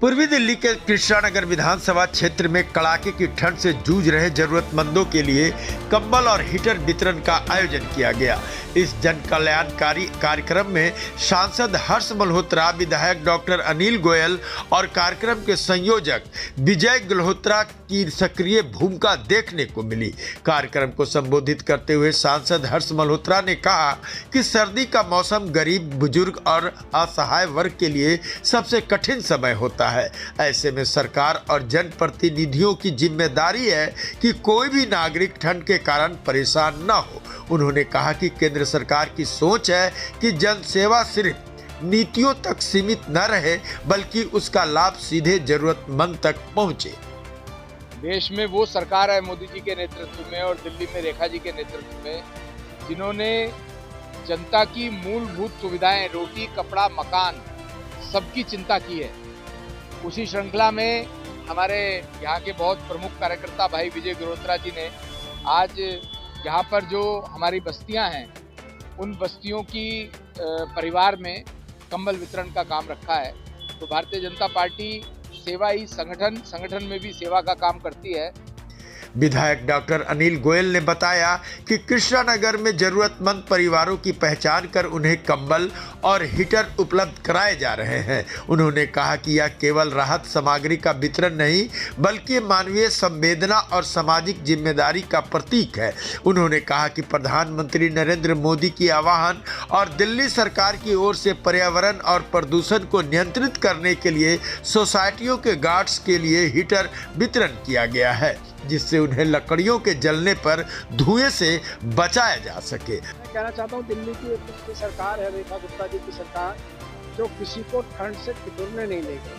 पूर्वी दिल्ली के कृष्णानगर विधानसभा क्षेत्र में कड़ाके की ठंड से जूझ रहे जरूरतमंदों के लिए कंबल और हीटर वितरण का आयोजन किया गया। इस जन कल्याणकारी कार्यक्रम में सांसद हर्ष मल्होत्रा, विधायक डॉक्टर अनिल गोयल और कार्यक्रम के संयोजक विजय गल्होत्रा की सक्रिय भूमिका देखने को मिली। कार्यक्रम को संबोधित करते हुए सांसद हर्ष मल्होत्रा ने कहा कि सर्दी का मौसम गरीब, बुजुर्ग और असहाय वर्ग के लिए सबसे कठिन समय होता है। ऐसे में सरकार और जनप्रतिनिधियों की जिम्मेदारी है कि कोई भी नागरिक ठंड के कारण परेशान न हो। उन्होंने कहा कि केंद्र सरकार की सोच है कि जन सेवा सिर्फ नीतियों तक सीमित न रहे, बल्कि उसका लाभ सीधे जरूरतमंद तक पहुंचे। देश में वो सरकार है मोदी जी के नेतृत्व में और दिल्ली में रेखा जी के नेतृत्व में, जिन्होंने जनता की मूलभूत सुविधाएं, रोटी, कपड़ा, मकान, सबकी चिंता की है। उसी श्रृंखला में हमारे यहाँ के बहुत प्रमुख कार्यकर्ता भाई विजय गल्होत्रा जी ने आज यहाँ पर जो हमारी बस्तियाँ हैं, उन बस्तियों की परिवार में कंबल वितरण का काम रखा है। तो भारतीय जनता पार्टी सेवा ही संगठन में भी सेवा का काम करती है। विधायक डॉक्टर अनिल गोयल ने बताया कि कृष्णानगर में जरूरतमंद परिवारों की पहचान कर उन्हें कंबल और हीटर उपलब्ध कराए जा रहे हैं। उन्होंने कहा कि यह केवल राहत सामग्री का वितरण नहीं, बल्कि मानवीय संवेदना और सामाजिक जिम्मेदारी का प्रतीक है। उन्होंने कहा कि प्रधानमंत्री नरेंद्र मोदी की आह्वान और दिल्ली सरकार की ओर से पर्यावरण और प्रदूषण को नियंत्रित करने के लिए सोसाइटियों के गार्ड्स के लिए हीटर वितरण किया गया है, जिससे उन्हें लकड़ियों के जलने पर धुएं से बचाया जा सके। मैं कहना चाहता हूँ, दिल्ली की सरकार है, रेखा गुप्ता जी की सरकार, जो किसी को ठंड से ठिठुरने नहीं देगी,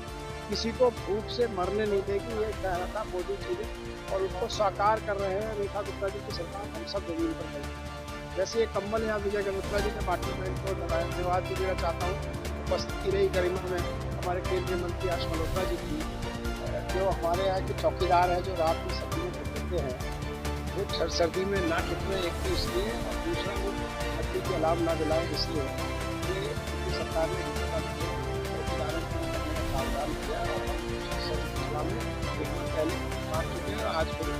किसी को भूख से मरने नहीं देगी। ये कहना था मोदी जी ने और उसको साकार कर रहे हैं रेखा गुप्ता जी की सरकार। हम सब जमीन पर हैं। जैसे ये कंबल यहाँ विजय गल्होत्रा जी ने पार्टी में इनको धन्यवाद भी देना चाहता हूँ। उपस्थिति रही गरिमा में हमारे केंद्रीय मंत्री हर्ष मल्होत्रा जी की, जो हमारे यहाँ के चौकीदार हैं, जो रात में सर्दी में ठिठुरते हैं, वो सर्दी में ना ठिठुरे, एक तो इसलिए, और दूसरा वो सर्दी के अलाव ना दिलाएं, इसलिए ये सरकार ने चौकीदारों को सावधान किया और हम पहले मान चुके हैं और आज फिर।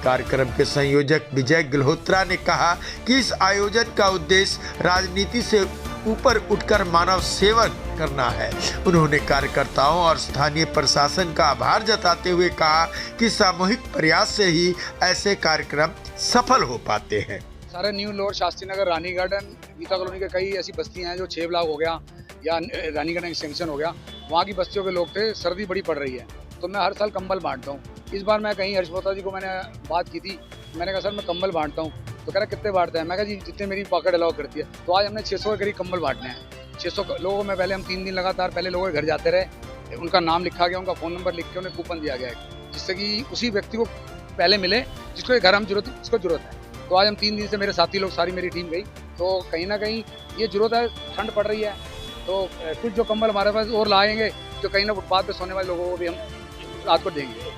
कार्यक्रम के संयोजक विजय गल्होत्रा ने कहा कि इस आयोजन का उद्देश्य राजनीति से ऊपर उठकर मानव सेवा करना है। उन्होंने कार्यकर्ताओं और स्थानीय प्रशासन का आभार जताते हुए कहा कि सामूहिक प्रयास से ही ऐसे कार्यक्रम सफल हो पाते हैं। सारे न्यू लोड, शास्त्री नगर, रानी गार्डन, गीता कॉलोनी के कई ऐसी बस्तियां हैं जो 6 ब्लॉक हो गया या रानी गार्डन एक्सटेंशन हो गया, वहाँ की बस्तियों के लोग थे। सर्दी बड़ी पड़ रही है, तो मैं हर साल कंबल बांटता हूँ। इस बार मैं कहीं हर्ष मल्होत्रा जी को मैंने बात की थी, मैंने कहा सर मैं कंबल बांटता हूँ। तो कह रहा कितने बांटते हैं? मैं कहा जी जितने मेरी पॉकेट अलाउ करती है। तो आज हमने 600 के करीब कंबल बांटने हैं। 600 लोगों में पहले हम 3 दिन लगातार पहले लोगों के घर जाते रहे, उनका नाम लिखा गया, उनका फ़ोन नंबर लिख के उन्हें कूपन दिया गया है, जिससे कि उसी व्यक्ति को पहले मिले जिसको घर हम जिसको जरूरत है। तो आज हम 3 दिन से मेरे साथी लोग, सारी मेरी टीम गई, तो कहीं ना कहीं ये जरूरत है, ठंड पड़ रही है, तो कुछ जो कंबल हमारे पास और लाएंगे, जो कहीं ना फुटपाथ पे सोने वाले लोगों को भी हम रात को देंगे।